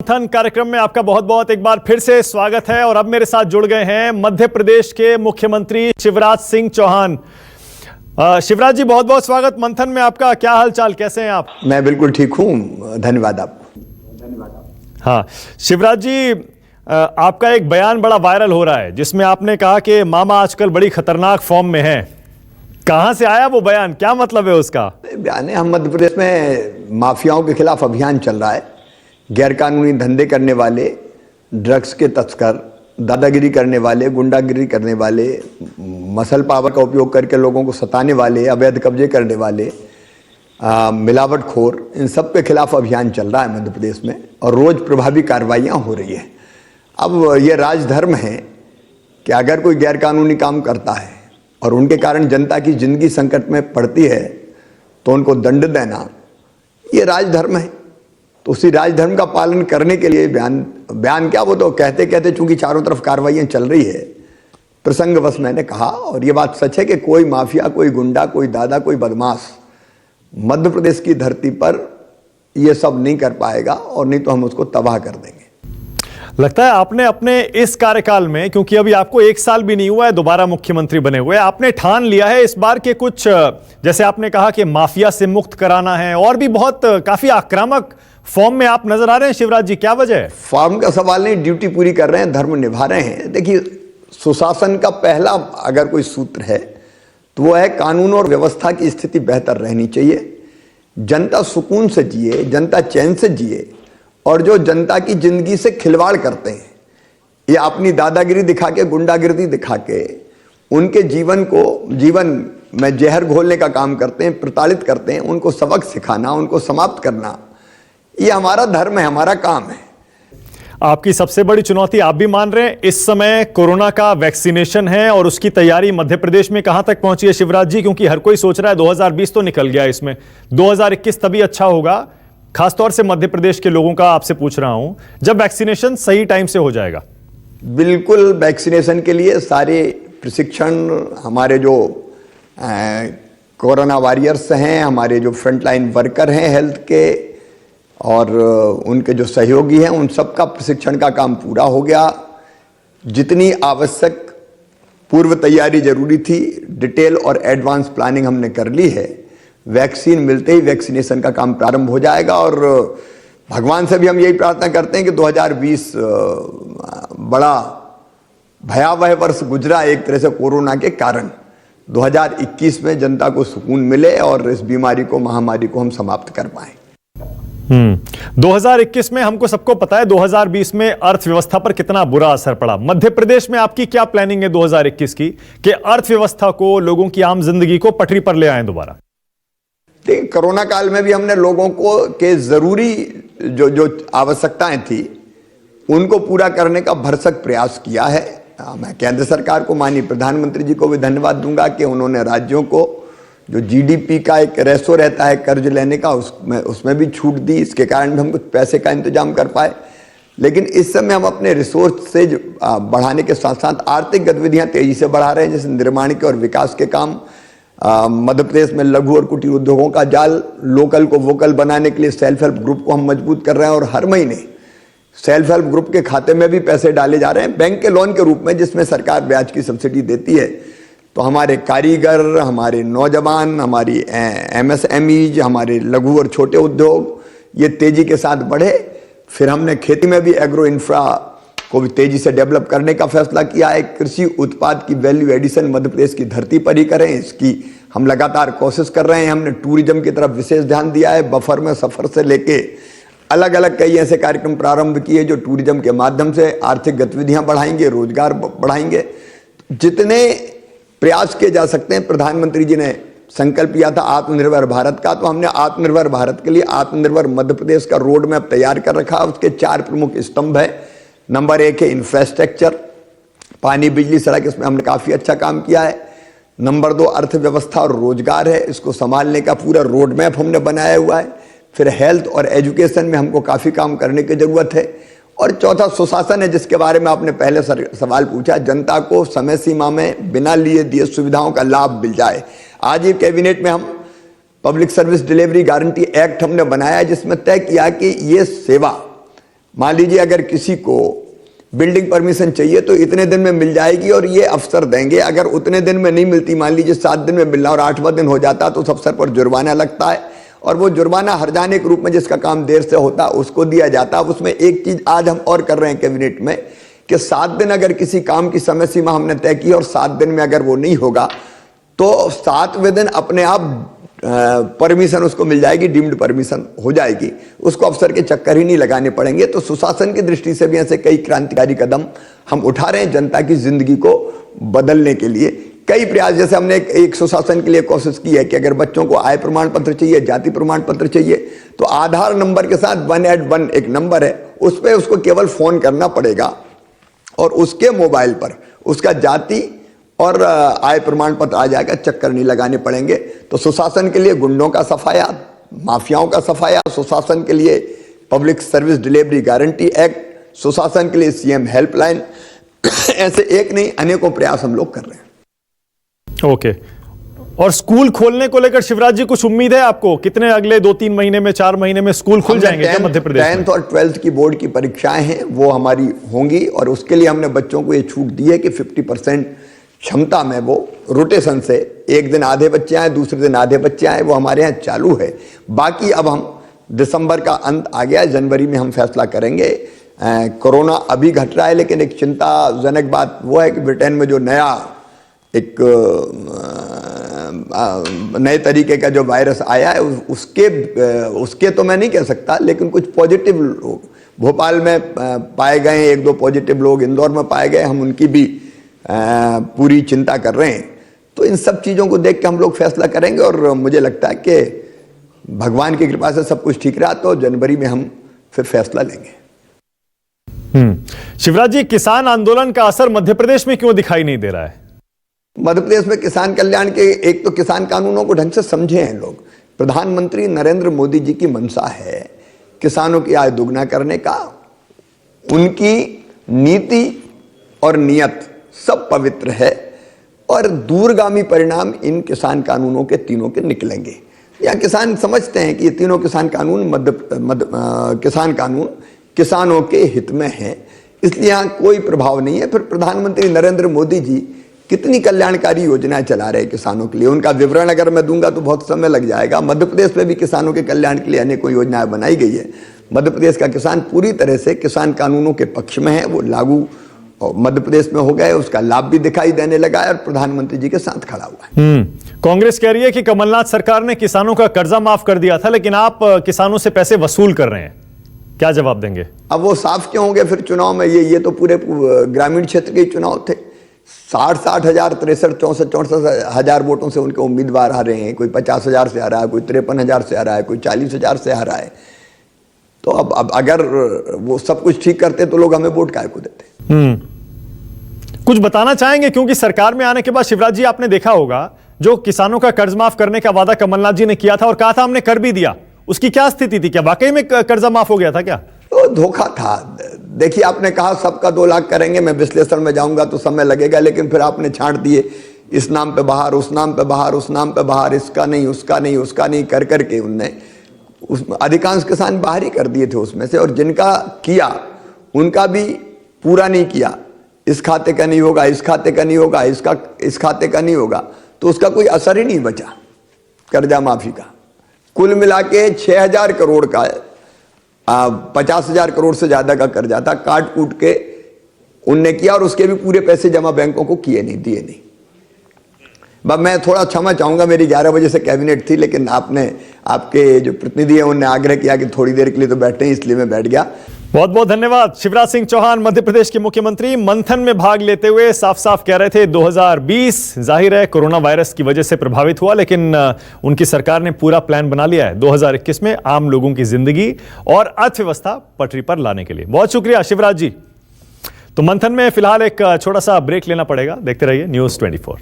मंथन कार्यक्रम में आपका बहुत बहुत एक बार फिर से स्वागत है। और अब मेरे साथ जुड़ गए हैं मध्य प्रदेश के मुख्यमंत्री शिवराज सिंह चौहान। शिवराज जी, बहुत बहुत स्वागत मंथन में आपका। क्या हालचाल, कैसे हैं आप? मैं बिल्कुल ठीक हूं, धन्यवाद आपको। हाँ शिवराज जी, आपका एक बयान बड़ा वायरल हो रहा है जिसमें आपने कहा कि मामा आजकल बड़ी खतरनाक फॉर्म में हैं। कहां से आया वो बयान, क्या मतलब है उसका? बयान है, हम मध्य प्रदेश में माफियाओं के खिलाफ अभियान चल रहा है। गैरकानूनी धंधे करने वाले, ड्रग्स के तस्कर, दादागिरी करने वाले, गुंडागिरी करने वाले, मसल पावर का उपयोग करके लोगों को सताने वाले, अवैध कब्जे करने वाले, मिलावटखोर, इन सब के खिलाफ अभियान चल रहा है मध्य प्रदेश में और रोज प्रभावी कार्रवाइयाँ हो रही हैं। अब ये राजधर्म है कि अगर कोई गैरकानूनी काम करता है और उनके कारण जनता की जिंदगी संकट में पड़ती है तो उनको दंड देना, ये राजधर्म है। तो उसी राजधर्म का पालन करने के लिए बयान क्या, वो तो कहते कहते चूंकि चारों तरफ कार्रवाइयाँ चल रही है, प्रसंगवश मैंने कहा। और ये बात सच है कि कोई माफिया, कोई गुंडा, कोई दादा, कोई बदमाश मध्य प्रदेश की धरती पर ये सब नहीं कर पाएगा, और नहीं तो हम उसको तबाह कर देंगे। लगता है आपने अपने इस कार्यकाल में, क्योंकि अभी आपको 1 साल भी नहीं हुआ है दोबारा मुख्यमंत्री बने हुए, आपने ठान लिया है इस बार के कुछ, जैसे आपने कहा कि माफिया से मुक्त कराना है, और भी बहुत काफी आक्रामक फॉर्म में आप नजर आ रहे हैं। शिवराज जी, क्या वजह है? फॉर्म का सवाल नहीं, ड्यूटी पूरी कर रहे हैं, धर्म निभा रहे हैं। देखिए, सुशासन का पहला अगर कोई सूत्र है तो वो है कानून और व्यवस्था की स्थिति बेहतर रहनी चाहिए, जनता सुकून से जिए, जनता चैन से जिए। और जो जनता की जिंदगी से खिलवाड़ करते हैं, ये अपनी दादागिरी दिखा के, गुंडागिरी दिखा के उनके जीवन में जहर घोलने का काम करते हैं, प्रताड़ित करते हैं, उनको सबक सिखाना, उनको समाप्त करना, ये हमारा धर्म है, हमारा काम है। आपकी सबसे बड़ी चुनौती आप भी मान रहे हैं इस समय कोरोना का वैक्सीनेशन है, और उसकी तैयारी मध्य प्रदेश में कहां तक पहुंची है शिवराज जी? क्योंकि हर कोई सोच रहा है 2020 तो निकल गया, इसमें 2021 तभी अच्छा होगा। खासतौर से मध्य प्रदेश के लोगों का आपसे पूछ रहा हूं, जब वैक्सीनेशन सही टाइम से हो जाएगा। बिल्कुल, वैक्सीनेशन के लिए सारे प्रशिक्षण हमारे जो कोरोना वॉरियर्स हैं, हमारे जो फ्रंटलाइन वर्कर हैं हेल्थ के, और उनके जो सहयोगी हैं, उन सब का प्रशिक्षण का काम पूरा हो गया। जितनी आवश्यक पूर्व तैयारी जरूरी थी, डिटेल और एडवांस प्लानिंग हमने कर ली है। वैक्सीन मिलते ही वैक्सीनेशन का काम प्रारंभ हो जाएगा, और भगवान से भी हम यही प्रार्थना करते हैं कि 2020 बड़ा भयावह वर्ष गुजरा एक तरह से कोरोना के कारण। 2021 में जनता को सुकून मिले और इस बीमारी को, महामारी को हम समाप्त कर पाएं। 2021 में हमको सबको पता है 2020 में अर्थव्यवस्था पर कितना बुरा असर पड़ा। मध्य प्रदेश में आपकी क्या प्लानिंग है 2021 की, कि अर्थव्यवस्था को, लोगों की आम जिंदगी को पटरी पर ले आए दोबारा? देखिए, कोरोना काल में भी हमने लोगों को के जरूरी जो आवश्यकताएं थी उनको पूरा करने का भरसक प्रयास किया है। मैं केंद्र सरकार को, माननीय प्रधानमंत्री जी को भी धन्यवाद दूंगा कि उन्होंने राज्यों को जो जीडीपी का एक रेशो रहता है कर्ज लेने का, उसमें भी छूट दी। इसके कारण भी हम कुछ पैसे का इंतजाम कर पाए। लेकिन इस समय हम अपने रिसोर्स से बढ़ाने के साथ साथ आर्थिक गतिविधियां तेजी से बढ़ा रहे हैं, जैसे निर्माण के और विकास के काम। मध्य प्रदेश में लघु और कुटीर उद्योगों का जाल, लोकल को वोकल बनाने के लिए सेल्फ हेल्प ग्रुप को हम मजबूत कर रहे हैं, और हर महीने सेल्फ हेल्प ग्रुप के खाते में भी पैसे डाले जा रहे हैं बैंक के लोन के रूप में, जिसमें सरकार ब्याज की सब्सिडी देती है। तो हमारे कारीगर, हमारे नौजवान, हमारी एमएसएमईज, हमारे लघु और छोटे उद्योग ये तेजी के साथ बढ़े। फिर हमने खेती में भी एग्रो इंफ्रा को भी तेजी से डेवलप करने का फैसला किया है। कृषि उत्पाद की वैल्यू एडिशन मध्य प्रदेश की धरती पर ही करें, इसकी हम लगातार कोशिश कर रहे हैं। हमने टूरिज्म की तरफ विशेष ध्यान दिया है। बफर में सफर से लेके अलग अलग कई ऐसे कार्यक्रम प्रारंभ किए जो टूरिज्म के माध्यम से आर्थिक गतिविधियां बढ़ाएंगे, रोजगार बढ़ाएंगे। जितने प्रयास किए जा सकते हैं, प्रधानमंत्री जी ने संकल्प किया था आत्मनिर्भर भारत का, तो हमने आत्मनिर्भर भारत के लिए आत्मनिर्भर मध्य प्रदेश का रोड मैप तैयार कर रखा। उसके 4 प्रमुख स्तंभ है। नंबर 1 है इंफ्रास्ट्रक्चर, पानी, बिजली, सड़क, इसमें हमने काफी अच्छा काम किया है। नंबर 2 अर्थव्यवस्था और रोजगार है, इसको संभालने का पूरा रोड मैप हमने बनाया हुआ है। फिर हेल्थ और एजुकेशन में हमको काफी काम करने की जरूरत है। और चौथा सुशासन है, जिसके बारे में आपने पहले सवाल पूछा। जनता को समय सीमा में बिना लिए दिए सुविधाओं का लाभ मिल जाए। आज ही कैबिनेट में हम public service delivery guarantee act हमने बनाया है, जिसमें तय किया कि ये सेवा मान लीजिए अगर किसी को बिल्डिंग परमिशन चाहिए तो इतने दिन में मिल जाएगी और ये अफसर देंगे। अगर उतने दिन में नहीं मिलती, मान लीजिए 7 दिन में मिलना और 8वां दिन हो जाता, तो उस अफसर पर जुर्माना लगता है और वो जुर्माना हर्जाने के रूप में जिसका काम देर से होता उसको दिया जाता। उसमें एक चीज आज हम और कर रहे हैं कैबिनेट में कि 7 दिन अगर किसी काम की समय सीमा हमने तय की और 7 दिन में अगर वो नहीं होगा तो 7वें दिन अपने आप परमिशन उसको मिल जाएगी, डीम्ड परमिशन हो जाएगी, उसको अफसर के चक्कर ही नहीं लगाने पड़ेंगे। तो सुशासन की दृष्टि से भी ऐसे कई क्रांतिकारी कदम हम उठा रहे हैं जनता की जिंदगी को बदलने के लिए। कई प्रयास, जैसे हमने एक सुशासन के लिए कोशिश की है कि अगर बच्चों को आय प्रमाण पत्र चाहिए, जाति प्रमाण पत्र चाहिए, तो आधार नंबर के साथ 181 एक नंबर है, उस पर उसको केवल फोन करना पड़ेगा और उसके मोबाइल पर उसका जाति और आय प्रमाण पत्र आ जाएगा, चक्कर नहीं लगाने पड़ेंगे। तो सुशासन के लिए गुंडों का सफाया, माफियाओं का सफाया, सुशासन के लिए public service delivery guarantee act, सुशासन के लिए सीएम हेल्पलाइन, ऐसे एक नहीं अनेकों प्रयास हम लोग कर रहे हैं। ओके। और स्कूल खोलने को लेकर शिवराज जी कुछ उम्मीद है आपको? कितने अगले 2-3 महीने में, 4 महीने में स्कूल खुल जाएंगे क्या मध्य प्रदेश में? 10th और 12th की बोर्ड की परीक्षाएं हैं वो हमारी होंगी और उसके लिए हमने बच्चों को ये छूट दी है कि 50% क्षमता में वो रोटेशन से, एक दिन आधे बच्चे आए, दूसरे दिन आधे बच्चे आए, वो हमारे यहाँ चालू है। बाकी अब हम दिसंबर का अंत आ गया, जनवरी में हम फैसला करेंगे। कोरोना अभी घट रहा है, लेकिन एक चिंताजनक बात वो है कि ब्रिटेन में जो नया एक नए तरीके का जो वायरस आया है उसके तो मैं नहीं कह सकता, लेकिन कुछ पॉजिटिव लोग भोपाल में पाए गए, 1-2 पॉजिटिव लोग इंदौर में पाए गए, हम उनकी भी पूरी चिंता कर रहे हैं। तो इन सब चीज़ों को देख के हम लोग फैसला करेंगे और मुझे लगता है कि भगवान की कृपा से सब कुछ ठीक रहा तो जनवरी में हम फिर फैसला लेंगे। शिवराज जी, किसान आंदोलन का असर मध्य प्रदेश में क्यों दिखाई नहीं दे रहा है? मध्य प्रदेश में किसान कल्याण के, एक तो किसान कानूनों को ढंग से समझे हैं लोग। प्रधानमंत्री नरेंद्र मोदी जी की मंशा है किसानों की आय दोगुना करने का। उनकी नीति और नियत सब पवित्र है और दूरगामी परिणाम इन किसान कानूनों के तीनों के निकलेंगे। या किसान समझते हैं कि ये तीनों किसान कानून किसान कानून किसानों के हित में हैं, इसलिए यहाँ कोई प्रभाव नहीं है। फिर प्रधानमंत्री नरेंद्र मोदी जी कितनी कल्याणकारी योजनाएं चला रहे हैं किसानों के लिए, उनका विवरण अगर मैं दूंगा तो बहुत समय लग जाएगा। मध्य प्रदेश में भी किसानों के कल्याण के लिए अनेकों योजनाएं बनाई गई है। मध्य प्रदेश का किसान पूरी तरह से किसान कानूनों के पक्ष में है, वो लागू मध्य प्रदेश में हो गए, उसका लाभ भी दिखाई देने लगा है और प्रधानमंत्री जी के साथ खड़ा हुआ है। कांग्रेस कह रही है कि कमलनाथ सरकार ने किसानों का कर्जा माफ कर दिया था, लेकिन आप किसानों से पैसे वसूल कर रहे हैं, क्या जवाब देंगे? अब वो साफ क्यों होंगे फिर चुनाव में? ये तो पूरे ग्रामीण क्षेत्र के चुनाव थे। 60 हजार 63 64 हजार वोटों से उनके उम्मीदवार आ रहे हैं। कोई 50 हजार से आ रहा है, कोई 53 हजार से आ रहा है, कोई 40 हजार से आ रहा है। तो अब अगर वो सब कुछ ठीक करते तो लोग हमें वोट काहे को देते? कुछ बताना चाहेंगे? क्योंकि सरकार में आने के बाद शिवराज जी आपने देखा होगा जो किसानों का कर्ज माफ करने का वादा कमलनाथ जी ने किया था और कहा था हमने कर भी दिया, उसकी क्या स्थिति थी? क्या वाकई में कर्जा माफ हो गया था क्या? तो धोखा था। देखिए, आपने कहा सबका 2 लाख करेंगे, मैं विश्लेषण में जाऊंगा तो समय लगेगा, लेकिन फिर आपने छांट दिए, इस नाम पे बाहर, उस नाम पे बाहर, उस नाम पे बाहर, इसका नहीं, उसका नहीं, उसका नहीं, कर करके उनने अधिकांश किसान बाहर ही कर दिए थे उसमें से। और जिनका किया उनका भी पूरा नहीं किया। इस खाते का नहीं होगा, इस खाते का नहीं होगा, इस खाते का नहीं होगा, तो उसका कोई असर ही नहीं बचा कर्जा माफी का। कुल मिला के 6,000 करोड़ का 50,000 करोड़ से ज्यादा का कर्जा था, काट कूट के उनने किया और उसके भी पूरे पैसे जमा बैंकों को किए नहीं, दिए नहीं। मैं थोड़ा क्षमा चाहूंगा, मेरी 11 बजे से कैबिनेट थी, लेकिन आपके जो प्रतिनिधि हैं उन्होंने आग्रह किया कि थोड़ी देर के लिए तो बैठे हैं, इसलिए मैं बैठ गया। बहुत बहुत धन्यवाद। शिवराज सिंह चौहान मध्य प्रदेश के मुख्यमंत्री मंथन में भाग लेते हुए साफ साफ कह रहे थे 2020 जाहिर है कोरोना वायरस की वजह से प्रभावित हुआ, लेकिन उनकी सरकार ने पूरा प्लान बना लिया है 2021 में आम लोगों की जिंदगी और अर्थव्यवस्था पटरी पर लाने के लिए। बहुत शुक्रिया शिवराज जी। तो मंथन में फिलहाल एक छोटा सा ब्रेक लेना पड़ेगा। देखते रहिए News 24।